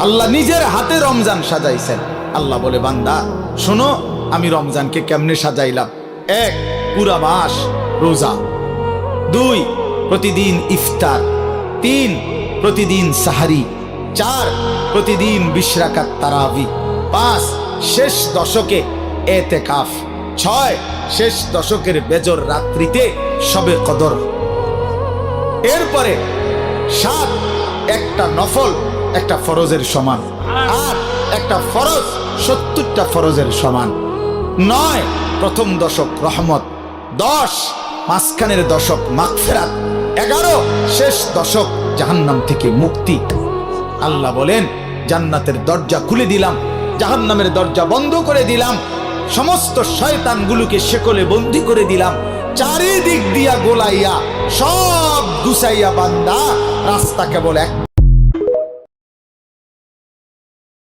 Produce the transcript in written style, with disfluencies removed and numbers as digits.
আল্লাহ নিজের হাতে রমজান সাজাইছেন। আল্লাহ বলে, বান্দা শোনো আমি রমজানকে কেমনে সাজাইলাম। 1, পুরা মাস রোজা। 2, প্রতিদিন ইফতার। 3, প্রতিদিন সাহারি। 4, প্রতিদিন 20 রাকাত তারাবি। 5, শেষ দশকে এতেকাফ। 6, শেষ দশকের বেজর রাত্রিতে শবে কদর। এরপরে 7, একটা নফল একটা ফরজের সমান। 8, একটা ফরজ 70টা ফরজের সমান। 9, প্রথম দশক রহমত। 10, মাঝখানের দশক মাগফিরাত। 11, শেষ দশক জাহান্নাম থেকে মুক্তি। আল্লাহ বলেন, জান্নাতের দরজা খুলে দিলাম, জাহান্নামের দরজা বন্ধ করে দিলাম, সমস্ত শয়তানগুলোকে শেকলে বন্দী করে দিলাম, চারিদিক দিয়া গোলাইয়া সব গুছাইয়া বান্দা রাস্তা কেবল একটা